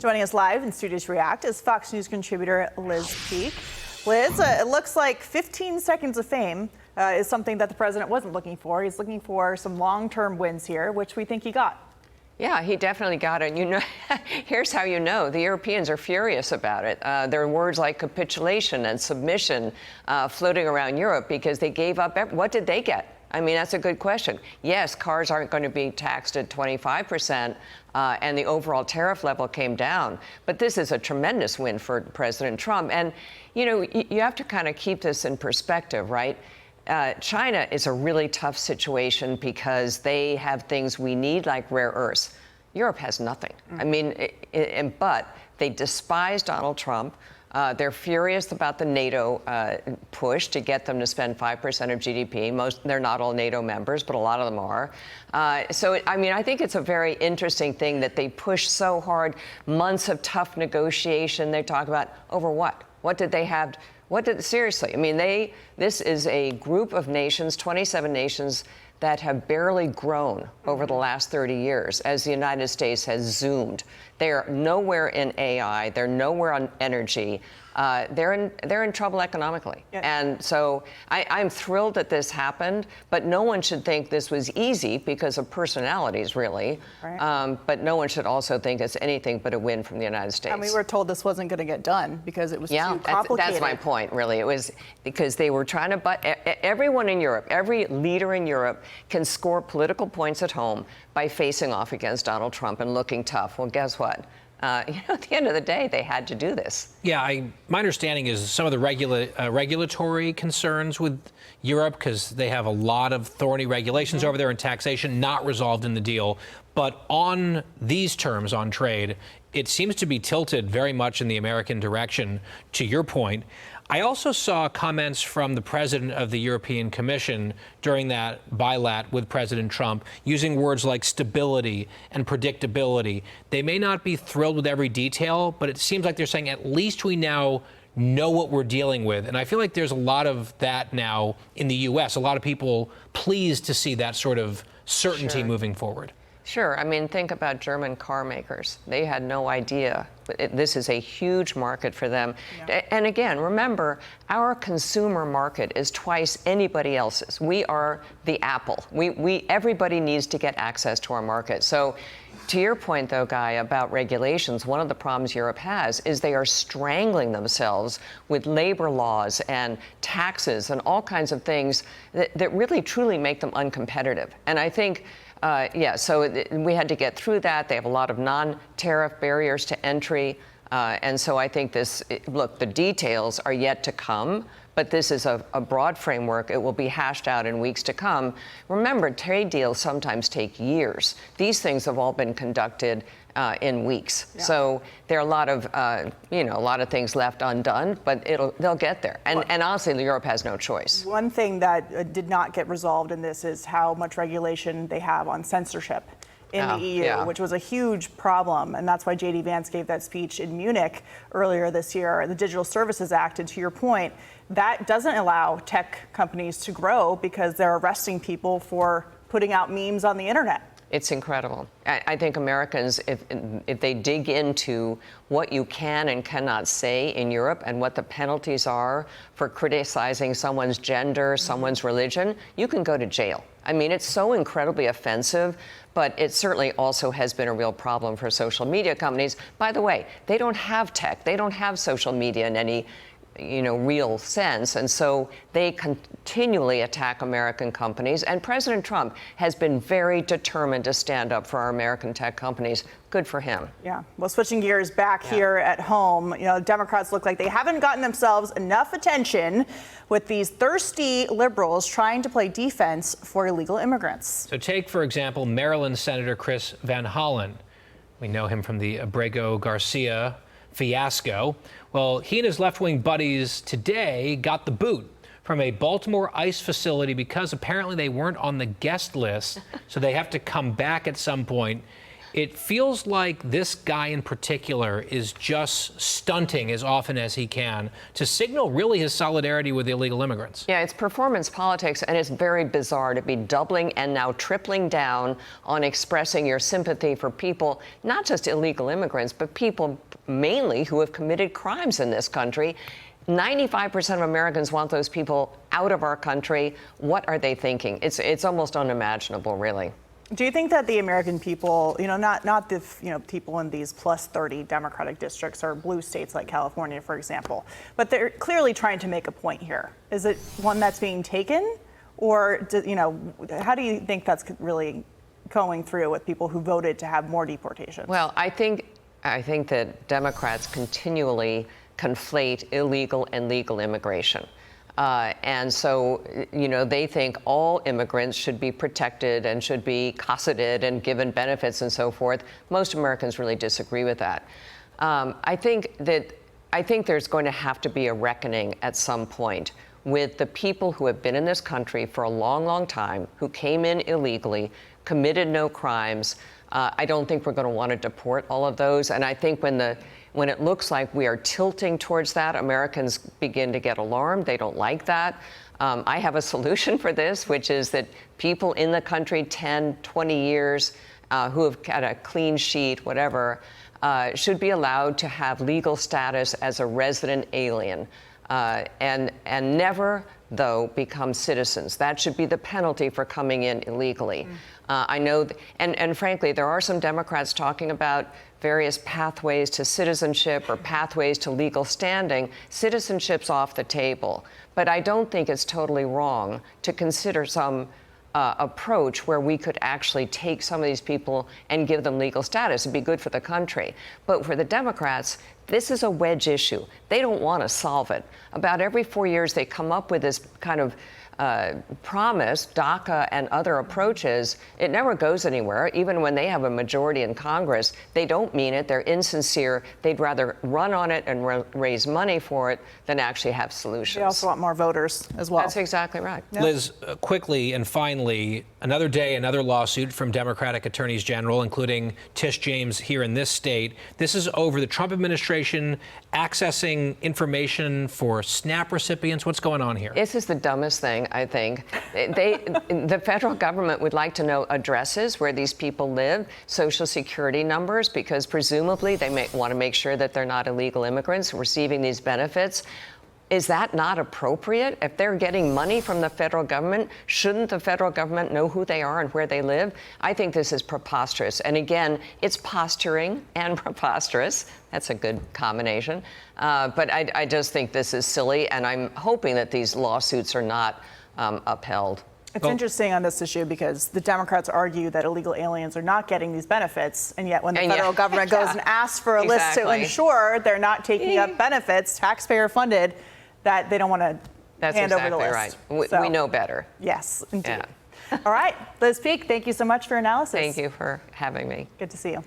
Joining us live in Studios React is Fox News contributor Liz Peek. Liz, it looks like 15 seconds of fame is something that the president wasn't looking for. He's looking for some long-term wins here, which we think he got. Yeah, he definitely got it. You know, here's how you know. The Europeans are furious about it. There are words like capitulation and submission floating around Europe because they gave up. What did they get? I mean, that's a good question. Yes, cars aren't going to be taxed at 25%, and the overall tariff level came down. But this is a tremendous win for President Trump. And, you know, you have to kind of keep this in perspective, right? China is a really tough situation because they have things we need, like rare earths. Europe has nothing. I mean, but they despise Donald Trump. They're furious about the NATO push to get them to spend 5% of GDP. They're not all NATO members, but a lot of them are. I mean, I think it's a very interesting thing that they push so hard. Months of tough negotiation. They talk about over what? What did they have? Seriously, I mean, this is a group of nations, 27 nations, that have barely grown over the last 30 years as the United States has zoomed. They're nowhere in AI. They're nowhere on energy. They're in trouble economically. Yeah. And so I'm thrilled that this happened, but no one should think this was easy because of personalities, really. Right. But no one should also think it's anything but a win from the United States. And we were told this wasn't going to get done because it was too complicated. That's my point, really. It was because they were trying to, everyone in Europe, every leader in Europe can score political points at home by facing off against Donald Trump and looking tough. Well, guess what? You know, at the end of the day, they had to do this. Yeah, my understanding is some of the regulatory concerns with Europe, because they have a lot of thorny regulations over there and taxation not resolved in the deal. But on these terms, on trade, it seems to be tilted very much in the American direction, to your point. I also saw comments from the president of the European Commission during that bilat with President Trump using words like stability and predictability. They may not be thrilled with every detail, but it seems like they're saying at least we now know what we're dealing with. And I feel like there's a lot of that now in the U.S. A lot of people pleased to see that sort of certainty moving forward. Sure. I mean, think about German car makers. They had no idea. This is a huge market for them. Yeah. And again, remember, our consumer market is twice anybody else's. We are the Apple. Everybody needs to get access to our market. So to your point, though, Guy, about regulations, one of the problems Europe has is they are strangling themselves with labor laws and taxes and all kinds of things that really, truly make them uncompetitive. And I think so we had to get through that. They have a lot of non-tariff barriers to entry. And so I think look, the details are yet to come, but this is a broad framework. It will be hashed out in weeks to come. Remember, trade deals sometimes take years. These things have all been conducted in weeks. Yeah. So there are a lot of things left undone, but they'll get there. And honestly, Europe has no choice. One thing that did not get resolved in this is how much regulation they have on censorship in the EU, which was a huge problem. And that's why J.D. Vance gave that speech in Munich earlier this year, the Digital Services Act. And to your point, that doesn't allow tech companies to grow because they're arresting people for putting out memes on the internet. It's incredible. I think Americans, if they dig into what you can and cannot say in Europe and what the penalties are for criticizing someone's gender, someone's religion, you can go to jail. I mean, it's so incredibly offensive, but it certainly also has been a real problem for social media companies. By the way, they don't have tech. They don't have social media in any real sense. And so they continually attack American companies. And President Trump has been very determined to stand up for our American tech companies. Good for him. Yeah. Well, switching gears back here at home, Democrats look like they haven't gotten themselves enough attention with these thirsty liberals trying to play defense for illegal immigrants. So take, for example, Maryland Senator Chris Van Hollen. We know him from the Abrego Garcia fiasco. Well, he and his left-wing buddies today got the boot from a Baltimore ICE facility because apparently they weren't on the guest list, so they have to come back at some point. It feels like this guy in particular is just stunting as often as he can to signal really his solidarity with illegal immigrants. Yeah, it's performance politics, and it's very bizarre to be doubling and now tripling down on expressing your sympathy for people, not just illegal immigrants, but people mainly who have committed crimes in this country. 95% of Americans want those people out of our country. What are they thinking? It's almost unimaginable, really. Do you think that the American people, not the people in these plus 30 Democratic districts or blue states like California, for example, but they're clearly trying to make a point here? Is it one that's being taken, or how do you think that's really going through with people who voted to have more deportations? Well, I think that Democrats continually conflate illegal and legal immigration. And so, they think all immigrants should be protected and should be cosseted and given benefits and so forth. Most Americans really disagree with that. I think there's going to have to be a reckoning at some point with the people who have been in this country for a long, long time, who came in illegally, committed no crimes. I don't think we're going to want to deport all of those. And I think when it looks like we are tilting towards that, Americans begin to get alarmed. They don't like that. I have a solution for this, which is that people in the country 10, 20 years who have got a clean sheet, whatever, should be allowed to have legal status as a resident alien and never, though, become citizens. That should be the penalty for coming in illegally. I know, and frankly, there are some Democrats talking about various pathways to citizenship or pathways to legal standing. Citizenship's off the table. But I don't think it's totally wrong to consider some approach where we could actually take some of these people and give them legal status. It'd be good for the country. But for the Democrats, this is a wedge issue. They don't want to solve it. About every 4 years, they come up with this kind of promise, DACA and other approaches. It never goes anywhere. Even when they have a majority in Congress, they don't mean it. They're insincere. They'd rather run on it and raise money for it than actually have solutions. They also want more voters as well. That's exactly right. Yep. Liz, quickly and finally, another day, another lawsuit from Democratic attorneys general, including Tish James here in this state. This is over the Trump administration accessing information for SNAP recipients. What's going on here? This is the dumbest thing, I think. The federal government would like to know addresses where these people live, social security numbers, because presumably they may want to make sure that they're not illegal immigrants receiving these benefits. Is that not appropriate? If they're getting money from the federal government, shouldn't the federal government know who they are and where they live? I think this is preposterous. And again, it's posturing and preposterous. That's a good combination. But I just think this is silly, and I'm hoping that these lawsuits are not upheld. It's interesting on this issue because the Democrats argue that illegal aliens are not getting these benefits, and yet when the federal government goes and asks for a list to ensure they're not taking up benefits, taxpayer funded, that they don't want to hand over the list. Right. We know better. Yes, indeed. Yeah. All right, Liz Peek, thank you so much for your analysis. Thank you for having me. Good to see you.